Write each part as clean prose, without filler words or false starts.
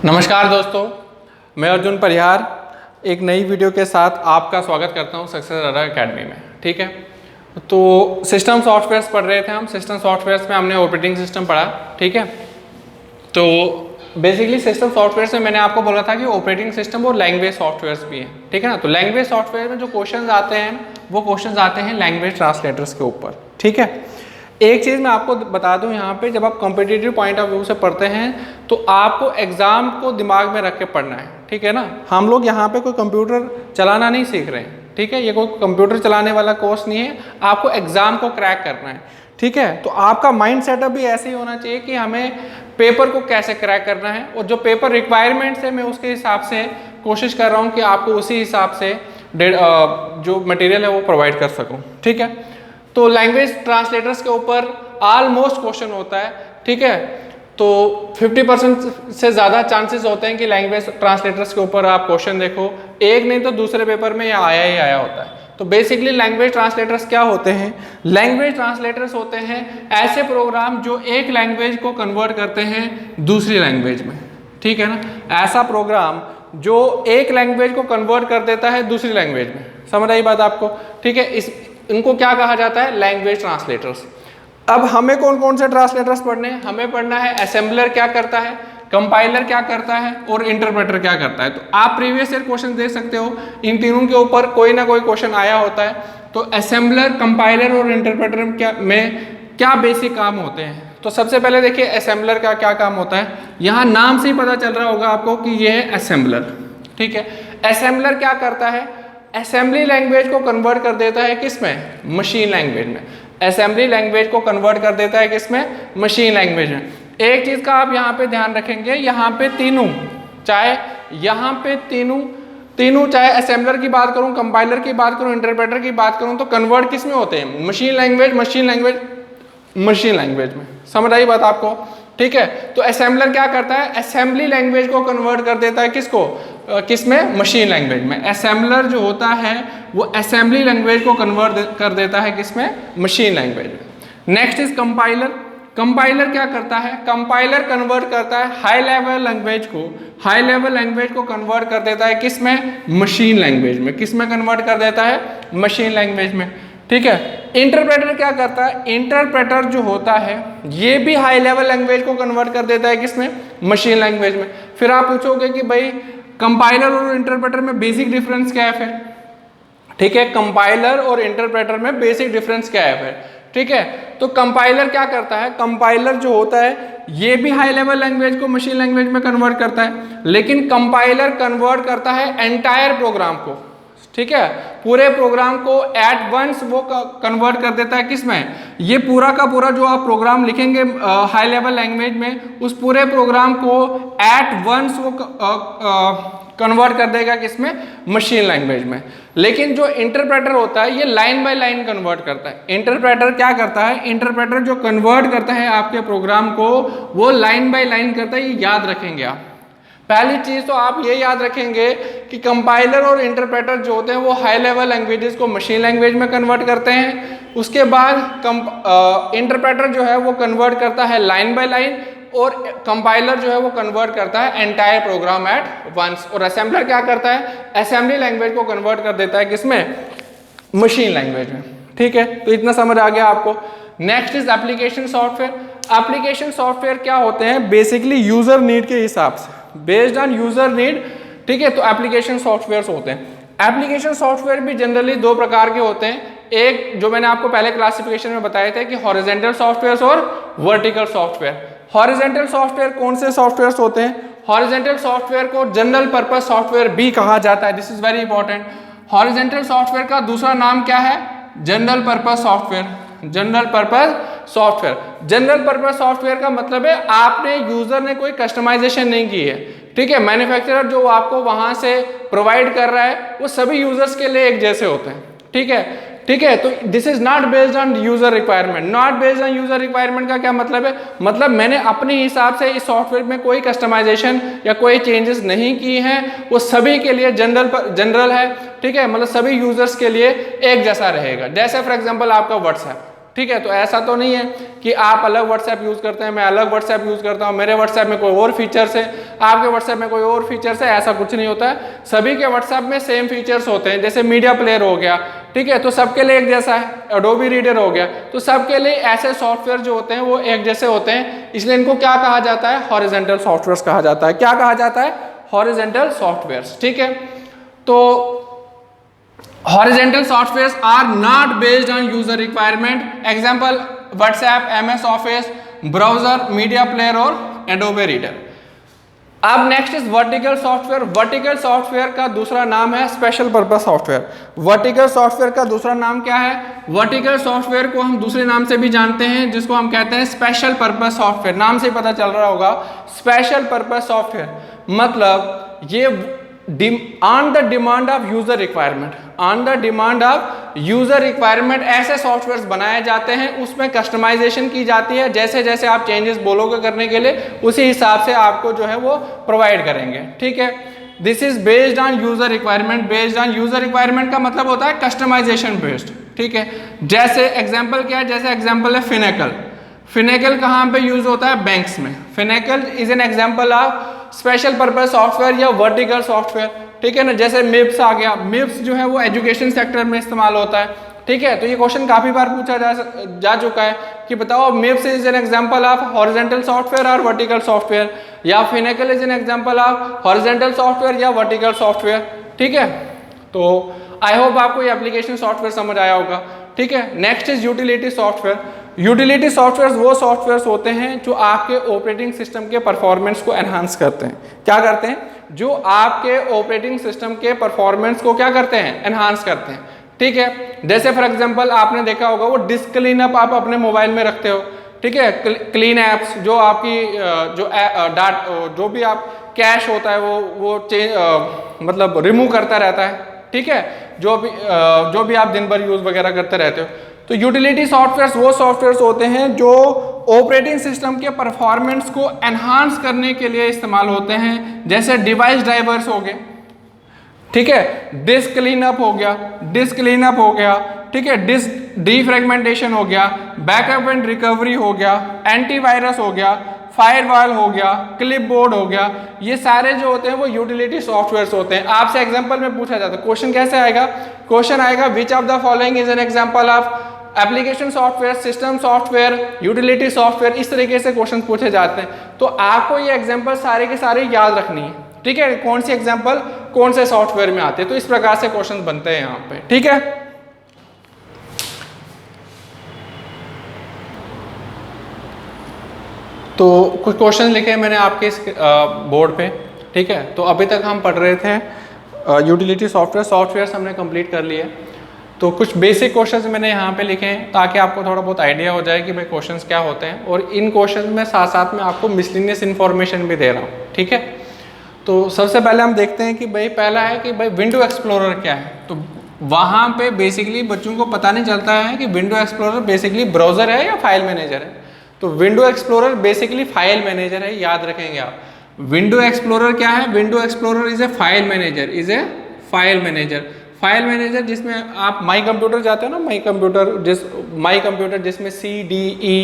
नमस्कार दोस्तों, मैं अर्जुन परिहार एक नई वीडियो के साथ आपका स्वागत करता हूं सक्सेस रडार एकेडमी में। ठीक है, तो सिस्टम सॉफ्टवेयर्स पढ़ रहे थे हम। सिस्टम सॉफ्टवेयर्स में हमने ऑपरेटिंग सिस्टम पढ़ा। ठीक है, तो बेसिकली सिस्टम सॉफ्टवेयर में मैंने आपको बोला था कि ऑपरेटिंग सिस्टम और लैंग्वेज सॉफ्टवेयर्स भी हैं। ठीक है ना, तो लैंग्वेज सॉफ्टवेयर में जो क्वेश्चन आते हैं वो क्वेश्चन आते हैं लैंग्वेज ट्रांसलेटर्स के ऊपर। ठीक है, एक चीज़ मैं आपको बता दूं, यहाँ पे जब आप कॉम्पिटिटिव पॉइंट ऑफ व्यू से पढ़ते हैं तो आपको एग्जाम को दिमाग में रख के पढ़ना है। ठीक है ना, हम लोग यहाँ पे कोई कंप्यूटर चलाना नहीं सीख रहे हैं। ठीक है, ये कोई कंप्यूटर चलाने वाला कोर्स नहीं है, आपको एग्जाम को क्रैक करना है। ठीक है, तो आपका माइंड सेटअप भी ऐसे ही होना चाहिए कि हमें पेपर को कैसे क्रैक करना है, और जो पेपर रिक्वायरमेंट्स है मैं उसके हिसाब से कोशिश कर रहा हूँ कि आपको उसी हिसाब से जो मटेरियल है वो प्रोवाइड कर सकूँ। ठीक है, तो लैंग्वेज ट्रांसलेटर्स के ऊपर ऑलमोस्ट क्वेश्चन होता है। ठीक है, तो 50% से ज़्यादा चांसेस होते हैं कि लैंग्वेज ट्रांसलेटर्स के ऊपर आप क्वेश्चन देखो, एक नहीं तो दूसरे पेपर में यह आया ही आया होता है। तो बेसिकली लैंग्वेज ट्रांसलेटर्स क्या होते हैं? लैंग्वेज ट्रांसलेटर्स होते हैं ऐसे प्रोग्राम जो एक लैंग्वेज को कन्वर्ट करते हैं दूसरी लैंग्वेज में। ठीक है ना, ऐसा प्रोग्राम जो एक लैंग्वेज को कन्वर्ट कर देता है दूसरी लैंग्वेज में। समझ आई बात आपको? ठीक है, इनको क्या कहा जाता है? Language translators. अब हमें कौन कौन से ट्रांसलेटर्स पढ़ने हैं? हमें पढ़ना है असेंबलर क्या करता है, कंपाइलर क्या करता है, और इंटरप्रेटर क्या करता है। तो आप प्रीवियस ईयर क्वेश्चन देख सकते हो, इन तीनों के ऊपर कोई ना कोई क्वेश्चन आया होता है। तो असेंबलर, कंपाइलर और इंटरप्रेटर में क्या बेसिक काम होते हैं? तो सबसे पहले देखिए असेंबलर का क्या काम होता है। यहाँ नाम से ही पता चल रहा होगा आपको कि यह है असेंबलर। ठीक है, असेंबलर क्या करता है? असेंबली लैंग्वेज को कन्वर्ट कर देता है किसमें? मशीन लैंग्वेज में। असेंबली लैंग्वेज को कन्वर्ट कर देता है किसमें? मशीन लैंग्वेज में। एक चीज का आप यहाँ पे ध्यान रखेंगे, यहाँ पे तीनों, चाहे यहाँ पे तीनों चाहे असेंबलर की बात करूँ, कंपाइलर की बात करूँ, इंटरप्रेटर की बात करूँ, तो कन्वर्ट किस में होते हैं? Machine language, machine language, machine language में। समझ आई बात आपको? ठीक है, तो असेंबलर क्या करता है? असेंबली लैंग्वेज को कन्वर्ट कर देता है किसको? किसमें? मशीन लैंग्वेज में। असेंबलर जो होता है वो असेंबली लैंग्वेज को कन्वर्ट कर देता है किसमें? मशीन लैंग्वेज में। Next is compiler. कंपाइलर क्या करता है? कंपाइलर कन्वर्ट करता है हाई लेवल लैंग्वेज को कन्वर्ट कर देता है किसमें? मशीन लैंग्वेज में। किसमें कन्वर्ट कर देता है? मशीन लैंग्वेज में। ठीक है, इंटरप्रेटर क्या करता है? इंटरप्रेटर जो होता है ये भी हाई लेवल लैंग्वेज को कन्वर्ट कर देता है किसमें? मशीन लैंग्वेज में। फिर आप पूछोगे कि भाई कंपाइलर और इंटरप्रेटर में बेसिक डिफरेंस क्या है फिर? ठीक है, कंपाइलर और इंटरप्रेटर में बेसिक डिफरेंस क्या है फिर? ठीक है, तो कंपाइलर क्या करता है? कंपाइलर जो होता है ये भी हाई लेवल लैंग्वेज को मशीन लैंग्वेज में कन्वर्ट करता है, लेकिन कंपाइलर कन्वर्ट करता है एंटायर प्रोग्राम को। ठीक है, पूरे प्रोग्राम को एट वंस वो कन्वर्ट कर देता है किसमें? ये पूरा का पूरा जो आप प्रोग्राम लिखेंगे हाई लेवल लैंग्वेज में, उस पूरे प्रोग्राम को एट वंस वो कन्वर्ट कर देगा किसमें? मशीन लैंग्वेज में। लेकिन जो इंटरप्रेटर होता है ये लाइन बाय लाइन कन्वर्ट करता है। इंटरप्रेटर क्या करता है? इंटरप्रेटर जो कन्वर्ट करता है आपके प्रोग्राम को वो लाइन बाय लाइन करता है। ये याद रखेंगे आप। पहली चीज तो आप ये याद रखेंगे कि कंपाइलर और इंटरप्रेटर जो होते हैं वो हाई लेवल लैंग्वेजेस को मशीन लैंग्वेज में कन्वर्ट करते हैं। उसके बाद इंटरप्रेटर जो है वो कन्वर्ट करता है लाइन बाय लाइन, और कंपाइलर जो है वो कन्वर्ट करता है एंटायर प्रोग्राम एट वंस। और असेंबलर क्या करता है? असेंबली लैंग्वेज को कन्वर्ट कर देता है किसमें? मशीन लैंग्वेज में। ठीक है, तो इतना समझ आ गया आपको। Next is application software. Application software क्या होते हैं? बेसिकली यूजर नीड के हिसाब से, बेस्ड ऑन यूजर नीड। ठीक है, तो एप्लीकेशन सॉफ्टवेयर होते हैं। एप्लीकेशन सॉफ्टवेयर भी जनरली दो प्रकार के होते हैं। एक जो मैंने आपको पहले क्लासिफिकेशन में बताए थे कि हॉरिजॉन्टल सॉफ्टवेयर और वर्टिकल सॉफ्टवेयर। हॉरिजॉन्टल सॉफ्टवेयर कौन से सॉफ्टवेयर होते हैं? हॉरिजॉन्टल सॉफ्टवेयर को जनरल पर्पस सॉफ्टवेयर भी कहा जाता है। This is very important. Horizontal software का दूसरा नाम क्या है? General purpose software. General purpose software. General purpose software का मतलब है आपने यूजर ने कोई कस्टमाइजेशन नहीं की है। ठीक है, मैन्युफैक्चरर जो आपको वहां से प्रोवाइड कर रहा है वो सभी यूजर्स के लिए एक जैसे होते हैं। ठीक है, तो this is not based on user requirement. Not based on user requirement का क्या मतलब है? मतलब मैंने अपने हिसाब से इस सॉफ्टवेयर में कोई कस्टमाइजेशन या कोई चेंजेस नहीं किए हैं, वो सभी के लिए जनरल है। ठीक है, मतलब सभी यूजर्स के लिए एक जैसा रहेगा। जैसे फॉर एग्जांपल आपका व्हाट्सएप। ठीक है। तो ऐसा तो नहीं है कि आप अलग व्हाट्सएप यूज़ करते हैं, मैं अलग व्हाट्सएप यूज़ करता हूँ, मेरे व्हाट्सएप में कोई और फीचर्स है, आपके व्हाट्सएप में कोई और फीचर्स है, ऐसा कुछ नहीं होता है। सभी के व्हाट्सएप में सेम फीचर्स होते हैं। जैसे मीडिया प्लेयर हो गया, ठीक है, तो सबके लिए एक जैसा है। एडोबी रीडर हो गया, तो सबके लिए ऐसे सॉफ्टवेयर जो होते हैं वो एक जैसे होते हैं, इसलिए इनको क्या कहा जाता है, हॉरिजॉन्टल सॉफ्टवेयर्स कहा जाता है। क्या कहा जाता है, हॉरिजॉन्टल सॉफ्टवेयर्स, ठीक है। तो horizontal softwares are not based on user requirement, example WhatsApp, MS Office, browser, media player और Adobe Reader। अब next is vertical software. Vertical software का दूसरा नाम है special purpose software. Vertical software का दूसरा नाम क्या है, वर्टिकल सॉफ्टवेयर को हम दूसरे नाम से भी जानते हैं, जिसको हम कहते हैं स्पेशल पर्पस सॉफ्टवेयर। नाम से पता चल रहा होगा, स्पेशल पर्पस सॉफ्टवेयर मतलब ये on the demand of user requirement, on the demand of user requirement ऐसे सॉफ्टवेयर्स बनाए जाते हैं, उसमें कस्टमाइजेशन की जाती है। जैसे जैसे आप चेंजेस बोलोगे करने के लिए, उसी हिसाब से आपको जो है वो प्रोवाइड करेंगे, ठीक है। This is based on user requirement. Based on user requirement का मतलब होता है कस्टमाइजेशन बेस्ड, ठीक है। जैसे एग्जाम्पल क्या है, जैसे एग्जाम्पल है फिनेकल। फिनेकल कहाँ पे यूज होता है, बैंक्स में। Finacle is an example of special purpose software या वर्टिकल सॉफ्टवेयर, ठीक है ना। जैसे मिप्स आ गया, मिप्स जो है वो एजुकेशन सेक्टर में इस्तेमाल होता है, ठीक है। तो ये क्वेश्चन काफी बार पूछा जा चुका है कि बताओ मिप्स is an example of horizontal software और वर्टिकल सॉफ्टवेयर, या Finacle is an example of horizontal software या वर्टिकल सॉफ्टवेयर, ठीक है। तो आई होप आपको ये एप्लीकेशन सॉफ्टवेयर समझ आया होगा, ठीक है। Next is utility software. Utility software वो सॉफ्टवेयर होते हैं जो आपके ऑपरेटिंग सिस्टम के परफॉर्मेंस को एनहांस करते हैं। क्या करते हैं, जो आपके ऑपरेटिंग सिस्टम के परफॉर्मेंस को क्या करते हैं, एनहांस करते हैं, ठीक है। जैसे फॉर एग्जांपल आपने देखा होगा वो डिस्क क्लीन अप आप अपने मोबाइल में रखते हो, ठीक है। क्लीन एप्स जो आपकी जो भी आप कैश होता है वो मतलब रिमूव करता रहता है, ठीक है। जो भी आप दिन भर यूज वगैरह करते रहते हो। तो यूटिलिटी सॉफ्टवेयर्स वो सॉफ्टवेयर्स होते हैं जो ऑपरेटिंग सिस्टम के परफॉर्मेंस को एनहांस करने के लिए इस्तेमाल होते हैं। जैसे डिवाइस ड्राइवर्स हो गए, ठीक है, डिस्क क्लीनअप हो गया, डिस्क क्लीनअप हो गया, ठीक है, डिस्क डीफ्रेगमेंटेशन हो गया, बैकअप एंड रिकवरी हो गया, एंटीवायरस हो गया, फायरवॉल हो गया, क्लिपबोर्ड हो गया। ये सारे जो होते हैं वो यूटिलिटी सॉफ्टवेयर्स होते हैं। आपसे एग्जांपल में पूछा जाता है, क्वेश्चन कैसे आएगा, क्वेश्चन आएगा विच of the following is an example of application software, system software, utility software. इस तरीके से क्वेश्चन पूछे जाते हैं। तो आपको ये एग्जांपल सारे के सारे याद रखनी है, ठीक है, कौन सी एग्जांपल कौन से सॉफ्टवेयर में आते हैं। तो इस प्रकार से क्वेश्चन बनते हैं यहाँ पे, ठीक है। तो कुछ क्वेश्चन लिखे मैंने आपके इस बोर्ड पे, ठीक है। तो अभी तक हम पढ़ रहे थे यूटिलिटी सॉफ्टवेयर हमने कंप्लीट कर लिए। तो कुछ बेसिक क्वेश्चंस मैंने यहाँ पे लिखे हैं ताकि आपको थोड़ा बहुत आइडिया हो जाए कि भाई क्वेश्चंस क्या होते हैं। और इन क्वेश्चंस में साथ साथ में आपको मिसलिनियस इन्फॉर्मेशन भी दे रहा हूँ, ठीक है। तो सबसे पहले हम देखते हैं कि भाई पहला है कि भाई विंडो एक्सप्लोरर क्या है। तो वहाँ पे बेसिकली बच्चों को पता नहीं चलता है कि विंडो एक्सप्लोरर बेसिकली ब्राउजर है या फाइल मैनेजर है। तो window explorer basically file manager है, याद रखेंगे आप। विंडो एक्सप्लोरर क्या है, window explorer is a file manager, is a file manager. File manager जिसमें आप माई कंप्यूटर जाते हो ना, माई कंप्यूटर जिसमें CDE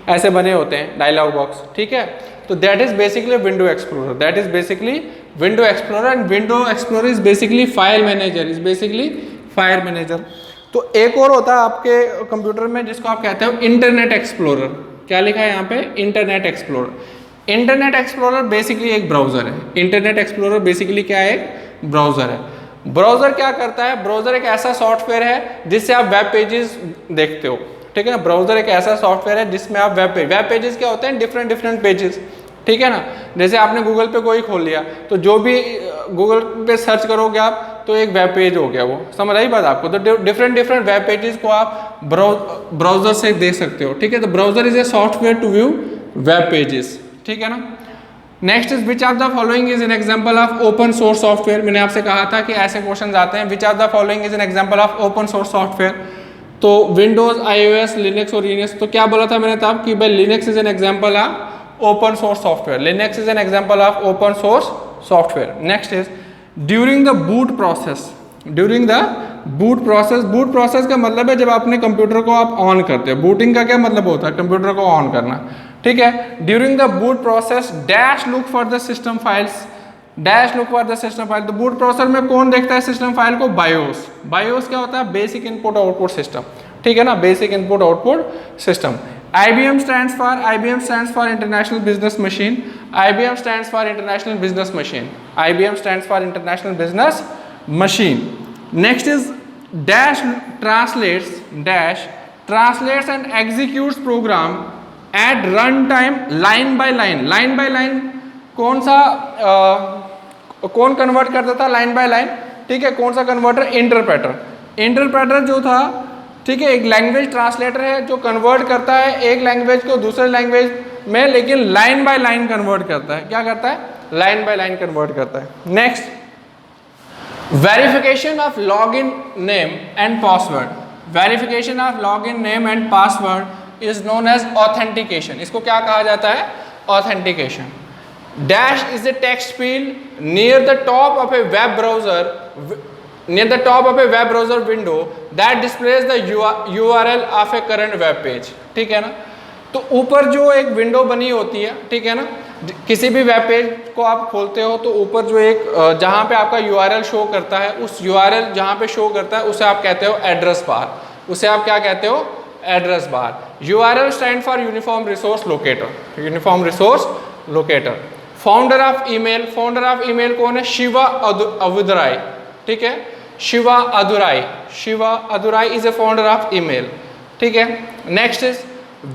ऐसे बने होते हैं डायलॉग बॉक्स, ठीक है। तो that is basically window explorer, that is basically window explorer. And window explorer is basically file manager, is basically file manager. तो एक और होता है आपके कंप्यूटर में जिसको आप कहते हो इंटरनेट एक्सप्लोरर। क्या लिखा है यहाँ पे, internet explorer. Internet explorer basically एक ब्राउजर है। इंटरनेट एक्सप्लोरर बेसिकली क्या है, एक ब्राउजर है। ब्राउजर क्या करता है, ब्राउजर एक ऐसा सॉफ्टवेयर है जिससे आप वेब पेजेस देखते हो, ठीक है ना। ब्राउजर एक ऐसा सॉफ्टवेयर है जिसमें आप वेब पेजेस क्या होते हैं, डिफरेंट पेजेस, ठीक है ना। जैसे आपने गूगल पे कोई खोल लिया तो जो भी गूगल पे सर्च करोगे आप तो एक वेब पेज हो गया, वो समझ आई बात आपको। तो डिफरेंट वेब पेजेस को आप ब्राउजर से देख सकते हो, ठीक है। तो browser is a software to view web pages, ठीक है ना। Next is which of the following is an example of open source software. मैंने आपसे कहा था कि ऐसे क्वेश्चन आते हैं, which of the following is an example of open source software. तो विंडोज, iOS, लिनक्स और यूनिक्स। तो क्या बोला था मैंने तब कि भाई Linux is an example of open source software, Linux is an example of open source software. Next is during the boot process, during the boot process का मतलब है जब अपने कंप्यूटर को आप ऑन करते हो। बूटिंग का क्या मतलब होता है? कंप्यूटर को ऑन करना, ठीक है। During the boot process dash look for the system files, dash look for the system file. तो बूट प्रोसेस में कौन देखता है सिस्टम फाइल को? बायोस। बायोस क्या होता है? बेसिक इनपुट आउटपुट सिस्टम, ठीक है ना, basic input output system. IBM stands for International Business Machine। IBM stands for International Business Machine। IBM stands for International Business Machine। Next is dash translates and executes program at runtime line by line। line by line कौन सा कौन convert करता था line by line? ठीक है, कौन सा converter? Interpreter. Interpreter जो था, ठीक है, एक लैंग्वेज ट्रांसलेटर है जो कन्वर्ट करता है एक लैंग्वेज को दूसरे लैंग्वेज में, लेकिन लाइन बाय लाइन कन्वर्ट करता है। क्या करता है? लाइन बाय लाइन कन्वर्ट करता है। Next, verification of login name and password. Verification of login name and password is known as authentication. इसको क्या कहा जाता है? Authentication. Dash is a text field near the top of a web browser window that displays the URL of a current web page। ठीक है ना, तो ऊपर जो एक विंडो बनी होती है, ठीक है ना, किसी भी वेब पेज को आप खोलते हो तो ऊपर जो एक जहाँ पे आपका URL शो करता है, उस URL जहाँ पे शो करता है उसे आप कहते हो एड्रेस बार। उसे आप क्या कहते हो? Address bar. URL stand for uniform resource locator. Uniform resource locator. Founder of email कौन है? शिवा अदुराई। ठीक है, Shiva Ayyadurai is a founder of email. ठीक है। Next is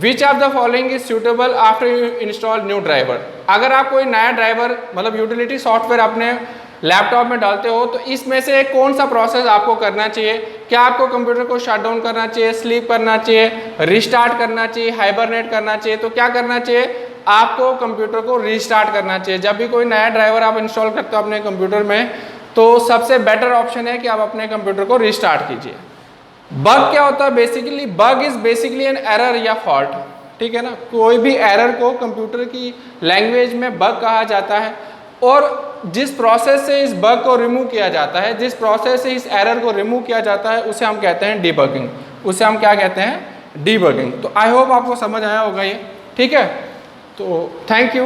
which of the following is suitable after you install new driver. अगर आप कोई नया ड्राइवर मतलब यूटिलिटी सॉफ्टवेयर अपने लैपटॉप में डालते हो तो इसमें से कौन सा प्रोसेस आपको करना चाहिए? क्या आपको कंप्यूटर को शट डाउन करना चाहिए, स्लीप करना चाहिए, रिस्टार्ट करना चाहिए, हाइबरनेट करना चाहिए? तो क्या करना चाहिए? आपको कंप्यूटर को रिस्टार्ट करना चाहिए। जब भी कोई नया ड्राइवर आप इंस्टॉल करते हो अपने कंप्यूटर में तो सबसे बेटर ऑप्शन है कि आप अपने कंप्यूटर को रिस्टार्ट कीजिए। बग क्या होता है? Basically bug is basically an error या फॉल्ट। ठीक है ना, कोई भी एरर को कंप्यूटर की लैंग्वेज में बग कहा जाता है, और जिस प्रोसेस से इस बग को रिमूव किया जाता है, जिस प्रोसेस से इस एरर को रिमूव किया जाता है उसे हम कहते हैं डिबगिंग। उसे हम क्या कहते हैं? डिबगिंग। तो आई होप आपको समझ आया होगा ये। ठीक है, तो थैंक यू।